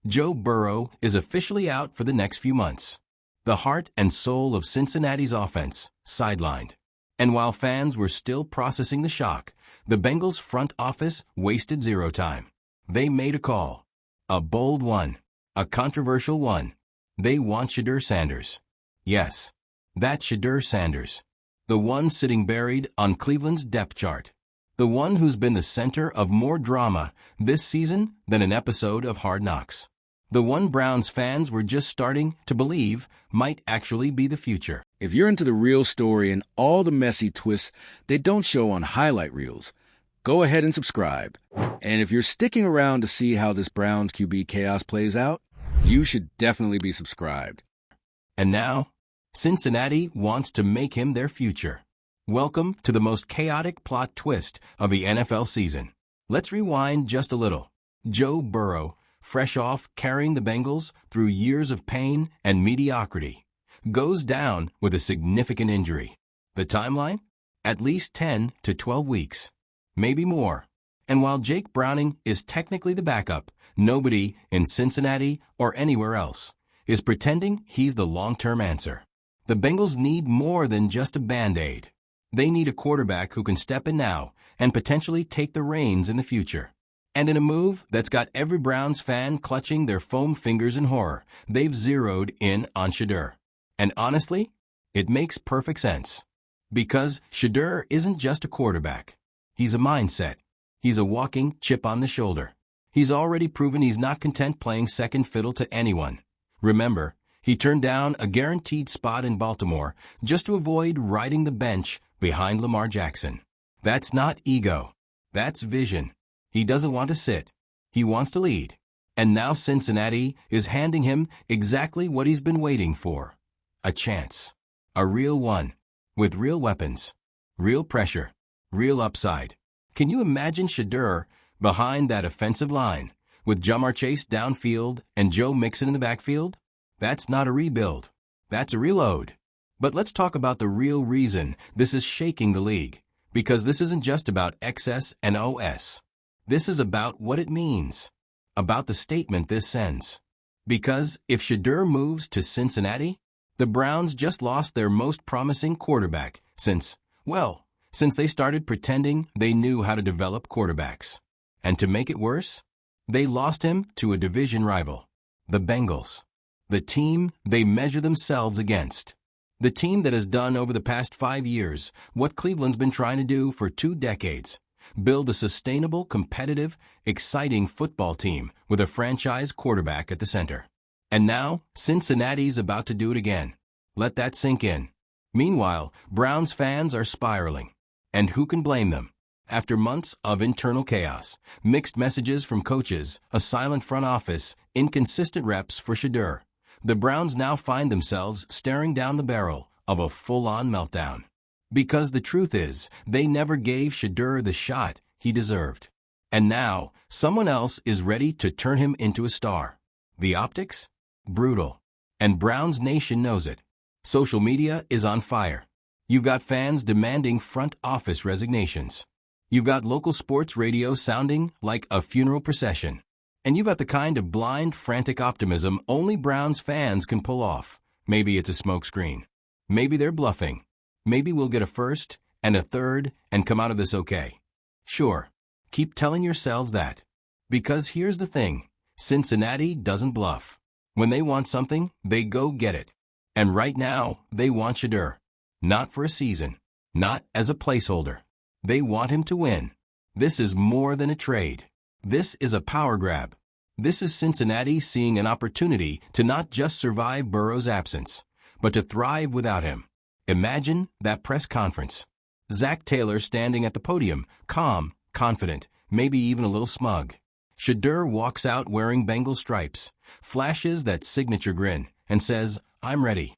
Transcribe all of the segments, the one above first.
Joe Burrow is officially out for the next few months. The heart and soul of Cincinnati's offense, sidelined. And while fans were still processing the shock, the Bengals front office wasted zero time. They made a call. A bold one. A controversial one. They want Shedeur Sanders. Yes, that Shedeur Sanders. The one sitting buried on Cleveland's depth chart. The one who's been the center of more drama this season than an episode of Hard Knocks. The one Browns fans were just starting to believe might actually be the future. If you're into the real story and all the messy twists they don't show on highlight reels, go ahead and subscribe. And if you're sticking around to see how this Browns QB chaos plays out, you should definitely be subscribed. And now, Cincinnati wants to make him their future. Welcome to the most chaotic plot twist of the NFL season. Let's rewind just a little. Joe Burrow, fresh off carrying the Bengals through years of pain and mediocrity, goes down with a significant injury. The timeline? At least 10 to 12 weeks. Maybe more. And while Jake Browning is technically the backup, nobody in Cincinnati or anywhere else is pretending he's the long-term answer. The Bengals need more than just a Band-Aid. They need a quarterback who can step in now and potentially take the reins in the future. And in a move that's got every Browns fan clutching their foam fingers in horror, they've zeroed in on Shedeur. And honestly, it makes perfect sense. Because Shedeur isn't just a quarterback. He's a mindset. He's a walking chip on the shoulder. He's already proven he's not content playing second fiddle to anyone. Remember, he turned down a guaranteed spot in Baltimore just to avoid riding the bench behind Lamar Jackson. That's not ego. That's vision. He doesn't want to sit. He wants to lead. And now Cincinnati is handing him exactly what he's been waiting for. A chance. A real one. With real weapons. Real pressure. Real upside. Can you imagine Shedeur behind that offensive line, with Ja'Marr Chase downfield and Joe Mixon in the backfield? That's not a rebuild. That's a reload. But let's talk about the real reason this is shaking the league. Because this isn't just about XS and OS. This is about what it means. About the statement this sends. Because if Shedeur moves to Cincinnati, the Browns just lost their most promising quarterback since they started pretending they knew how to develop quarterbacks. And to make it worse, they lost him to a division rival, the Bengals. The team they measure themselves against. The team that has done over the past 5 years what Cleveland's been trying to do for 2 decades. Build a sustainable, competitive, exciting football team with a franchise quarterback at the center. And now, Cincinnati's about to do it again. Let that sink in. Meanwhile, Browns fans are spiraling. And who can blame them? After months of internal chaos, mixed messages from coaches, a silent front office, inconsistent reps for Shedeur, the Browns now find themselves staring down the barrel of a full-on meltdown. Because the truth is, they never gave Shedeur the shot he deserved. And now, someone else is ready to turn him into a star. The optics? Brutal. And Browns Nation knows it. Social media is on fire. You've got fans demanding front office resignations. You've got local sports radio sounding like a funeral procession. And you've got the kind of blind, frantic optimism only Browns fans can pull off. Maybe it's a smokescreen. Maybe they're bluffing. Maybe we'll get a first and a third and come out of this okay. Sure, keep telling yourselves that. Because here's the thing, Cincinnati doesn't bluff. When they want something, they go get it. And right now, they want Shedeur. Not for a season. Not as a placeholder. They want him to win. This is more than a trade. This is a power grab. This is Cincinnati seeing an opportunity to not just survive Burrow's absence, but to thrive without him. Imagine that press conference. Zach Taylor standing at the podium, calm, confident, maybe even a little smug. Shedeur walks out wearing Bengals stripes, flashes that signature grin, and says, "I'm ready."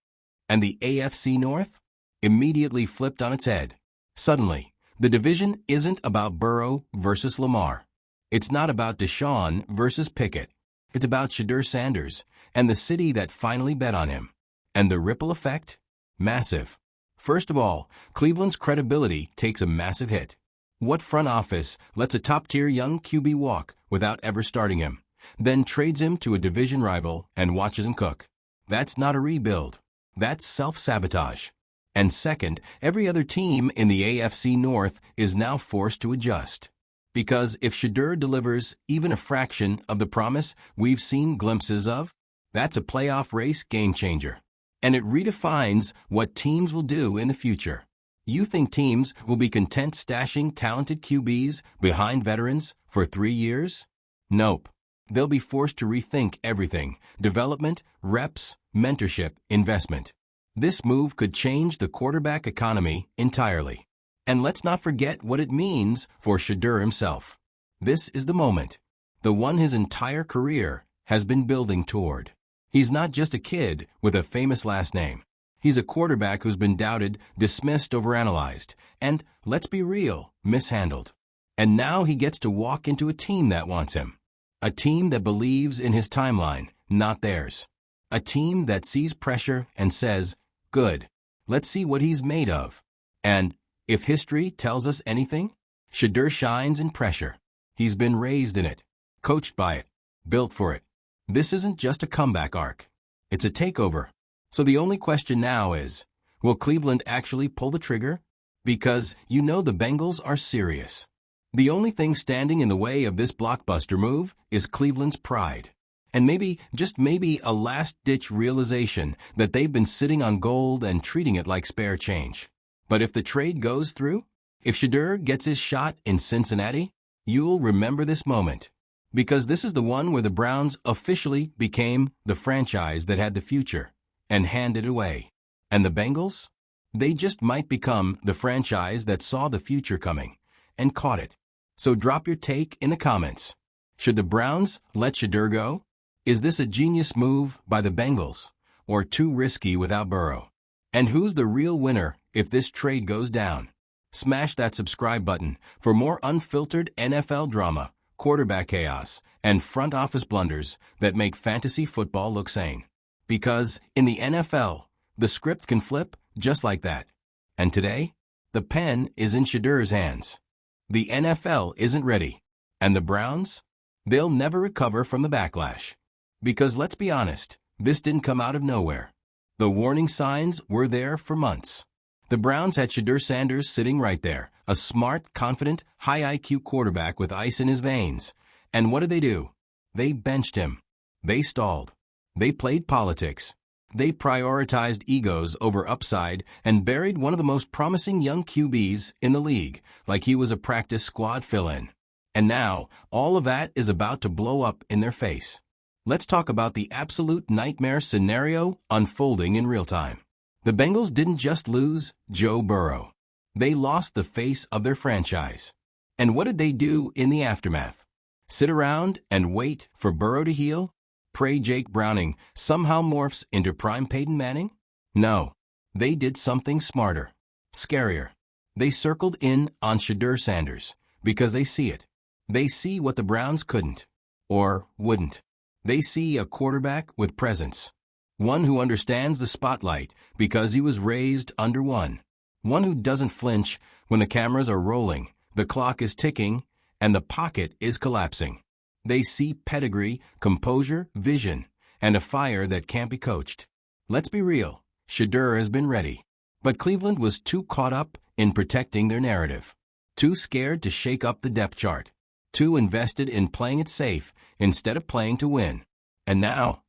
And the AFC North? Immediately flipped on its head. Suddenly, the division isn't about Burrow versus Lamar. It's not about Deshaun versus Pickett. It's about Shedeur Sanders and the city that finally bet on him. And the ripple effect? Massive. First of all, Cleveland's credibility takes a massive hit. What front office lets a top-tier young QB walk without ever starting him? then trades him to a division rival and watches him cook. That's not a rebuild. That's self-sabotage. And second, every other team in the AFC North is now forced to adjust. Because if Shedeur delivers even a fraction of the promise we've seen glimpses of, that's a playoff race game-changer. And it redefines what teams will do in the future. You think teams will be content stashing talented QBs behind veterans for 3 years? Nope. They'll be forced to rethink everything: development, reps, mentorship, investment. This move could change the quarterback economy entirely. And let's not forget what it means for Shedeur himself. This is the moment, the one his entire career has been building toward. He's not just a kid with a famous last name. He's a quarterback who's been doubted, dismissed, overanalyzed, and, let's be real, mishandled. And now he gets to walk into a team that wants him. A team that believes in his timeline, not theirs. A team that sees pressure and says, good, let's see what he's made of. And if history tells us anything, Shedeur shines in pressure. He's been raised in it, coached by it, built for it. This isn't just a comeback arc. It's a takeover. So the only question now is, will Cleveland actually pull the trigger? Because you know the Bengals are serious. The only thing standing in the way of this blockbuster move is Cleveland's pride. And maybe, just maybe, a last-ditch realization that they've been sitting on gold and treating it like spare change. But if the trade goes through, if Shedeur gets his shot in Cincinnati, you'll remember this moment. Because this is the one where the Browns officially became the franchise that had the future and handed it away. And the Bengals? They just might become the franchise that saw the future coming and caught it. So drop your take in the comments. Should the Browns let Shedeur go? Is this a genius move by the Bengals, or too risky without Burrow? And who's the real winner if this trade goes down? Smash that subscribe button for more unfiltered NFL drama, quarterback chaos, and front office blunders that make fantasy football look sane. Because in the NFL, the script can flip just like that. And today, the pen is in Shedeur's hands. The NFL isn't ready. And the Browns? They'll never recover from the backlash. Because let's be honest, this didn't come out of nowhere. The warning signs were there for months. The Browns had Shedeur Sanders sitting right there, a smart, confident, high IQ quarterback with ice in his veins. And what did they do? They benched him. They stalled. They played politics. They prioritized egos over upside and buried one of the most promising young QBs in the league, like he was a practice squad fill-in. And now, all of that is about to blow up in their face. Let's talk about the absolute nightmare scenario unfolding in real time. The Bengals didn't just lose Joe Burrow. They lost the face of their franchise. And what did they do in the aftermath? Sit around and wait for Burrow to heal? Pray Jake Browning somehow morphs into prime Peyton Manning? No. They did something smarter, scarier. They circled in on Shedeur Sanders because they see it. They see what the Browns couldn't, or wouldn't. They see a quarterback with presence. One who understands the spotlight because he was raised under one. One who doesn't flinch when the cameras are rolling, the clock is ticking, and the pocket is collapsing. They see pedigree, composure, vision, and a fire that can't be coached. Let's be real, Shedeur has been ready. But Cleveland was too caught up in protecting their narrative. Too scared to shake up the depth chart. Too invested in playing it safe instead of playing to win. And now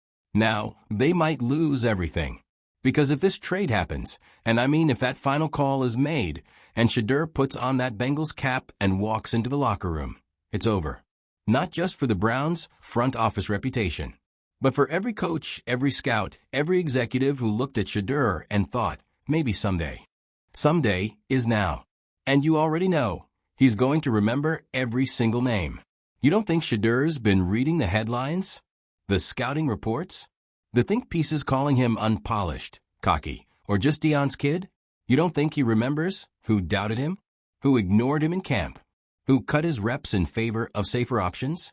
they might lose everything. Because if this trade happens, and I mean if that final call is made, and Shedeur puts on that Bengals cap and walks into the locker room, it's over. Not just for the Browns' front office reputation, but for every coach, every scout, every executive who looked at Shedeur and thought, maybe someday. Someday is now. And you already know, he's going to remember every single name. You don't think Shedeur's been reading the headlines? The scouting reports? The think pieces calling him unpolished, cocky, or just Deion's kid? You don't think he remembers who doubted him? Who ignored him in camp? Who cut his reps in favor of safer options?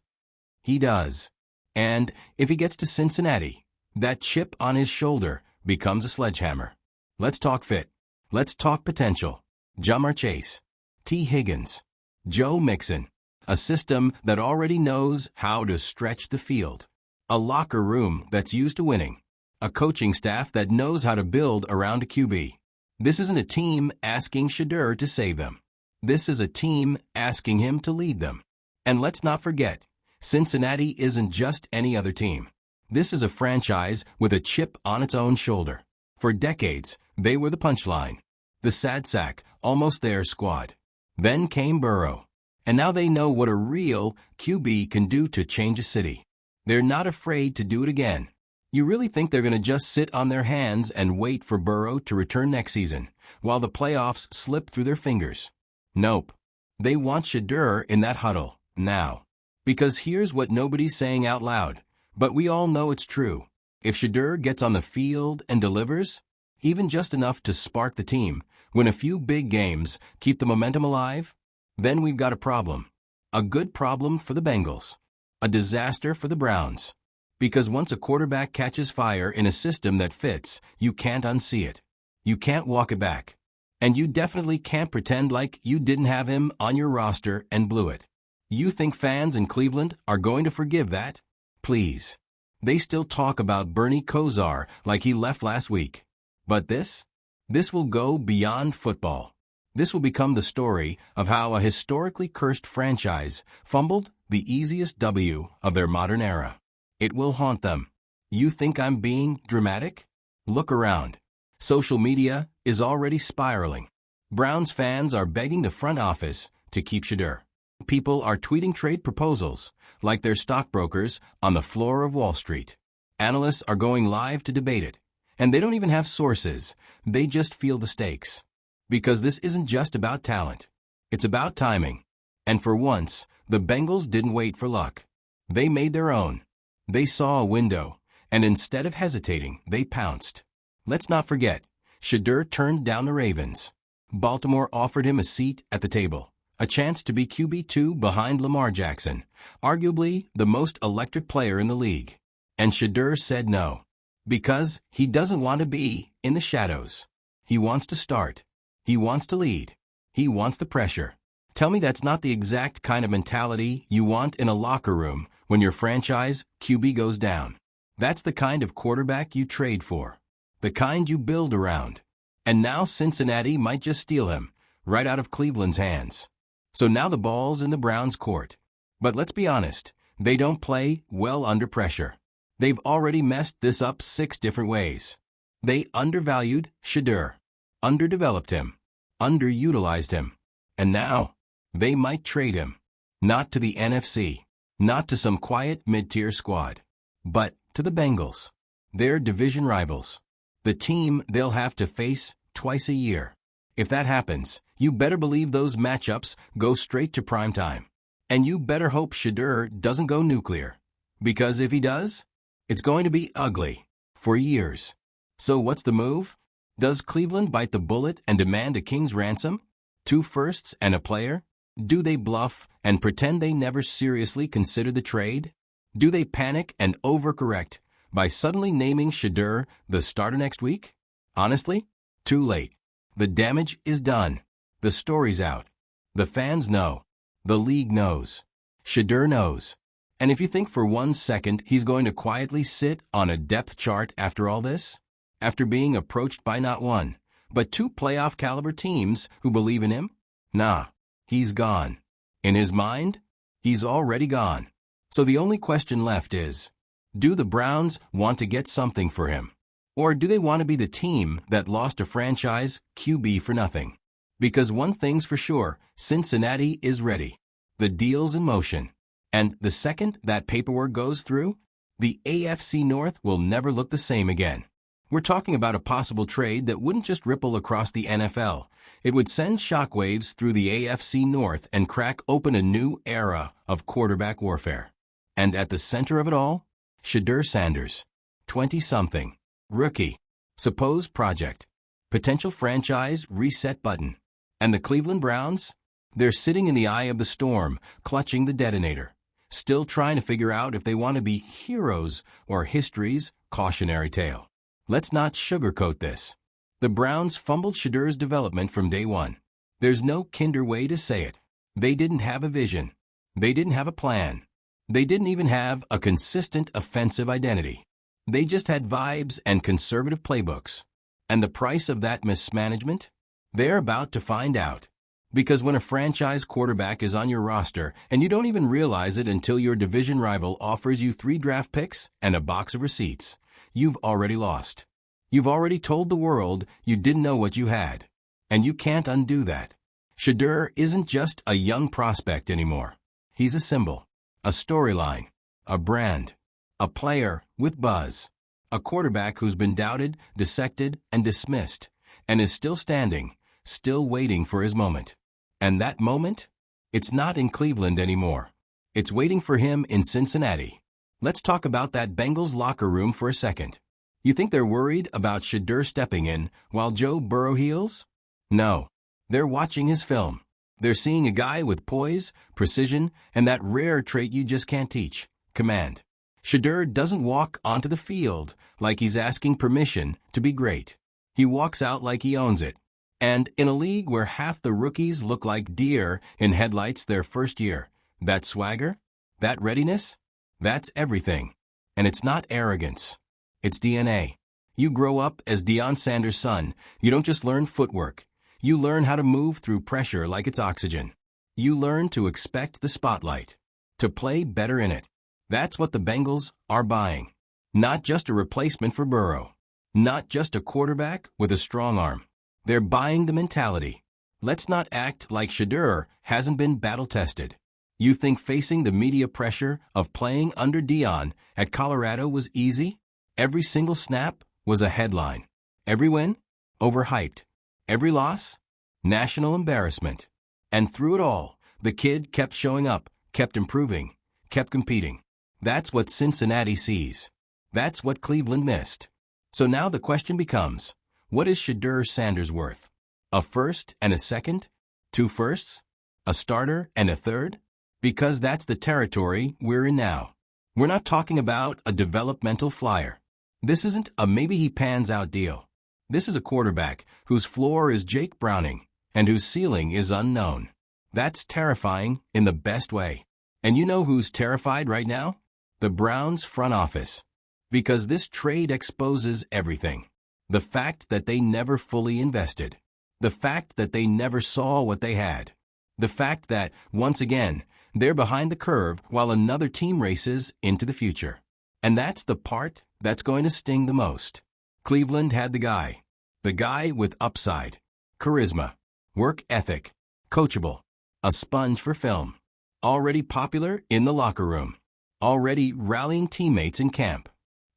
He does. And if he gets to Cincinnati, that chip on his shoulder becomes a sledgehammer. Let's talk fit. Let's talk potential. Jamar Chase, T. Higgins, Joe Mixon. a system that already knows how to stretch the field, a locker room that's used to winning, a coaching staff that knows how to build around a QB. This isn't a team asking Shedeur to save them. This is a team asking him to lead them. And let's not forget, Cincinnati isn't just any other team. This is a franchise with a chip on its own shoulder. For decades, they were the punchline, the sad sack, almost there squad. Then came Burrow. And now they know what a real QB can do to change a city. They're not afraid to do it again. You really think they're going to just sit on their hands and wait for Burrow to return next season, while the playoffs slip through their fingers? Nope. They want Shedeur in that huddle, now. Because here's what nobody's saying out loud, but we all know it's true. If Shedeur gets on the field and delivers, even just enough to spark the team, win a few big games, keep the momentum alive, then we've got a problem. A good problem for the Bengals. A disaster for the Browns. Because once a quarterback catches fire in a system that fits, you can't unsee it. You can't walk it back. And you definitely can't pretend like you didn't have him on your roster and blew it. You think fans in Cleveland are going to forgive that? Please. They still talk about Bernie Kosar like he left last week. But this will go beyond football. This will become the story of how a historically cursed franchise fumbled the easiest W of their modern era. It will haunt them. You think I'm being dramatic? Look around. Social media is already spiraling. Browns fans are begging the front office to keep Shedeur. People are tweeting trade proposals like they're stockbrokers on the floor of Wall Street. Analysts are going live to debate it. And they don't even have sources. They just feel the stakes. Because this isn't just about talent. It's about timing. And for once, the Bengals didn't wait for luck. They made their own. They saw a window, and instead of hesitating, they pounced. Let's not forget, Shedeur turned down the Ravens. Baltimore offered him a seat at the table, a chance to be QB2 behind Lamar Jackson, arguably the most electric player in the league. And Shedeur said no. Because he doesn't want to be in the shadows. He wants to start. He wants to lead. He wants the pressure. Tell me that's not the exact kind of mentality you want in a locker room when your franchise QB goes down. That's the kind of quarterback you trade for. The kind you build around. And now Cincinnati might just steal him, right out of Cleveland's hands. So now the ball's in the Browns' court. But let's be honest, they don't play well under pressure. They've already messed this up 6 different ways. They undervalued Shedeur, underdeveloped him, underutilized him, and now they might trade him. Not to the NFC, not to some quiet mid-tier squad, but to the Bengals, their division rivals, the team they'll have to face twice a year. If that happens, you better believe those matchups go straight to prime time. And you better hope Shedeur doesn't go nuclear. Because if he does, it's going to be ugly for years. So what's the move? Does Cleveland bite the bullet and demand a king's ransom? 2 firsts and a player? Do they bluff and pretend they never seriously considered the trade? Do they panic and overcorrect by suddenly naming Shedeur the starter next week? Honestly, too late. The damage is done. The story's out. The fans know. The league knows. Shedeur knows. And if you think for 1 second he's going to quietly sit on a depth chart after all this, after being approached by not 1, but 2 playoff-caliber teams who believe in him, nah, he's gone. In his mind, he's already gone. So the only question left is, do the Browns want to get something for him? Or do they want to be the team that lost a franchise QB for nothing? Because one thing's for sure, Cincinnati is ready. The deal's in motion. And the second that paperwork goes through, the AFC North will never look the same again. We're talking about a possible trade that wouldn't just ripple across the NFL. It would send shockwaves through the AFC North and crack open a new era of quarterback warfare. And at the center of it all, Shedeur Sanders, 20-something, rookie, supposed project, potential franchise reset button. And the Cleveland Browns? They're sitting in the eye of the storm, clutching the detonator, still trying to figure out if they want to be heroes or history's cautionary tale. Let's not sugarcoat this. The Browns fumbled Shedeur's development from day one. There's no kinder way to say it. They didn't have a vision. They didn't have a plan. They didn't even have a consistent offensive identity. They just had vibes and conservative playbooks. And the price of that mismanagement? They're about to find out. Because when a franchise quarterback is on your roster and you don't even realize it until your division rival offers you 3 draft picks and a box of receipts, you've already lost. You've already told the world you didn't know what you had. And you can't undo that. Shedeur isn't just a young prospect anymore. He's a symbol, a storyline, a brand, a player with buzz, a quarterback who's been doubted, dissected, and dismissed, and is still standing, still waiting for his moment. And that moment? It's not in Cleveland anymore. It's waiting for him in Cincinnati. Let's talk about that Bengals locker room for a second. You think they're worried about Shedeur stepping in while Joe Burrow heals? No. They're watching his film. They're seeing a guy with poise, precision, and that rare trait you just can't teach, command. Shedeur doesn't walk onto the field like he's asking permission to be great. He walks out like he owns it. And in a league where half the rookies look like deer in headlights their first year, that swagger, that readiness, that's everything. And it's not arrogance. It's DNA. You grow up as Deion Sanders' son. You don't just learn footwork. You learn how to move through pressure like it's oxygen. You learn to expect the spotlight, to play better in it. That's what the Bengals are buying. Not just a replacement for Burrow. Not just a quarterback with a strong arm. They're buying the mentality. Let's not act like Shedeur hasn't been battle-tested. You think facing the media pressure of playing under Deion at Colorado was easy? Every single snap was a headline. Every win? Overhyped. Every loss? National embarrassment. And through it all, the kid kept showing up, kept improving, kept competing. That's what Cincinnati sees. That's what Cleveland missed. So now the question becomes, what is Shedeur Sanders worth? A first and a second? 2 firsts? A starter and a third? Because that's the territory we're in now. We're not talking about a developmental flyer. This isn't a maybe he pans out deal. This is a quarterback whose floor is Jake Browning and whose ceiling is unknown. That's terrifying in the best way. And you know who's terrified right now? The Browns front office. Because this trade exposes everything. The fact that they never fully invested. The fact that they never saw what they had. The fact that, once again, they're behind the curve while another team races into the future. And that's the part that's going to sting the most. Cleveland had the guy with upside, charisma, work ethic, coachable, a sponge for film, already popular in the locker room, already rallying teammates in camp,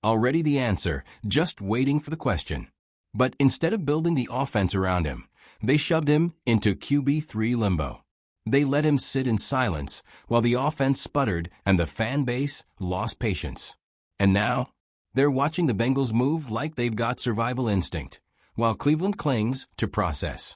already the answer, just waiting for the question. But instead of building the offense around him, they shoved him into QB3 limbo. They let him sit in silence while the offense sputtered and the fan base lost patience. And now, they're watching the Bengals move like they've got survival instinct, while Cleveland clings to process.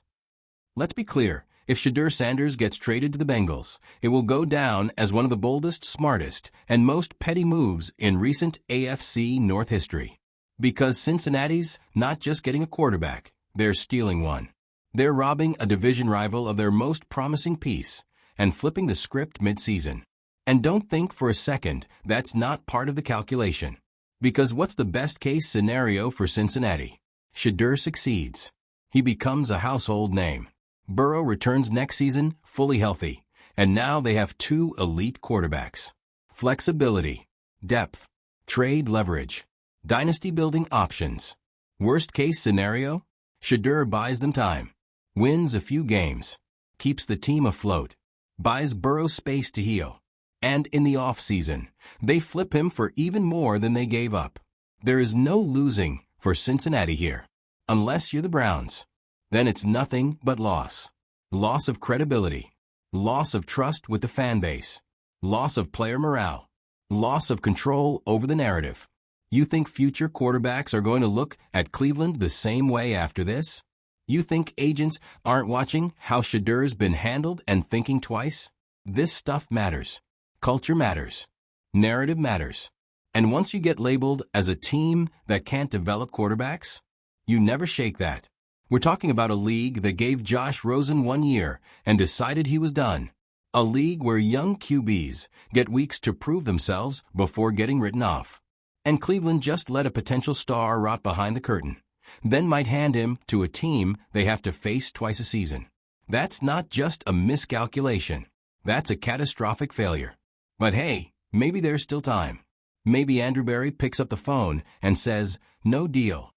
Let's be clear, if Shedeur Sanders gets traded to the Bengals, it will go down as one of the boldest, smartest, and most petty moves in recent AFC North history. Because Cincinnati's not just getting a quarterback, they're stealing one. They're robbing a division rival of their most promising piece and flipping the script mid-season. And don't think for a second that's not part of the calculation. Because what's the best-case scenario for Cincinnati? Shedeur succeeds. He becomes a household name. Burrow returns next season fully healthy, and now they have 2 elite quarterbacks. Flexibility, depth, trade leverage, dynasty-building options. Worst-case scenario? Shedeur buys them time, wins a few games, keeps the team afloat, buys Burrow space to heal. And in the off-season, they flip him for even more than they gave up. There is no losing for Cincinnati here. Unless you're the Browns. Then it's nothing but loss. Loss of credibility. Loss of trust with the fan base. Loss of player morale. Loss of control over the narrative. You think future quarterbacks are going to look at Cleveland the same way after this? You think agents aren't watching how Shedeur's been handled and thinking twice? This stuff matters. Culture matters. Narrative matters. And once you get labeled as a team that can't develop quarterbacks, you never shake that. We're talking about a league that gave Josh Rosen 1 year and decided he was done. A league where young QBs get weeks to prove themselves before getting written off. And Cleveland just let a potential star rot behind the curtain, then might hand him to a team they have to face twice a season. That's not just a miscalculation. That's a catastrophic failure. But hey, maybe there's still time. Maybe Andrew Berry picks up the phone and says, no deal.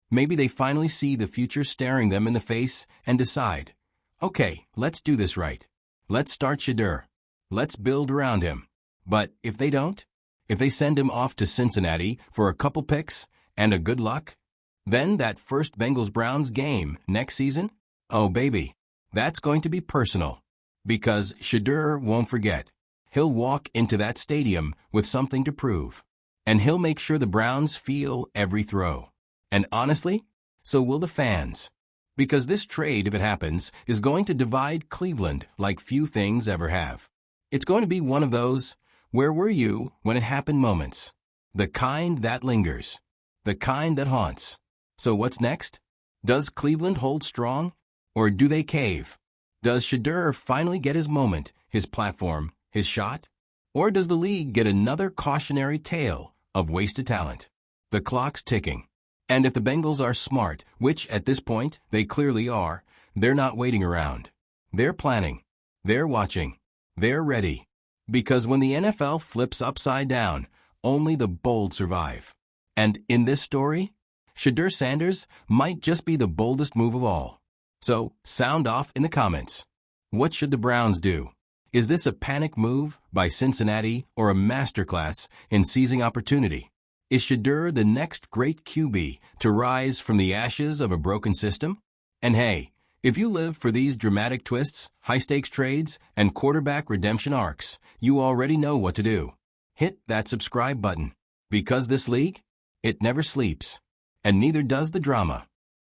Maybe they finally see the future staring them in the face and decide, okay, let's do this right. Let's start Shedeur. Let's build around him. But if they don't, if they send him off to Cincinnati for a couple picks and a good luck, then that first Bengals-Browns game next season, oh baby, that's going to be personal. Because Shedeur won't forget. He'll walk into that stadium with something to prove. And he'll make sure the Browns feel every throw. And honestly, so will the fans. Because this trade, if it happens, is going to divide Cleveland like few things ever have. It's going to be one of those, where were you when it happened moments. The kind that lingers. The kind that haunts. So what's next? Does Cleveland hold strong? Or do they cave? Does Shedeur finally get his moment, his platform, his shot? Or does the league get another cautionary tale of wasted talent? The clock's ticking. And if the Bengals are smart, which at this point they clearly are, they're not waiting around. They're planning. They're watching. They're ready. Because when the NFL flips upside down, only the bold survive. And in this story, Shedeur Sanders might just be the boldest move of all. So, sound off in the comments. What should the Browns do? Is this a panic move by Cincinnati or a masterclass in seizing opportunity? Is Shedeur the next great QB to rise from the ashes of a broken system? And hey, if you live for these dramatic twists, high-stakes trades, and quarterback redemption arcs, you already know what to do. Hit that subscribe button. Because this league, it never sleeps. And neither does the drama.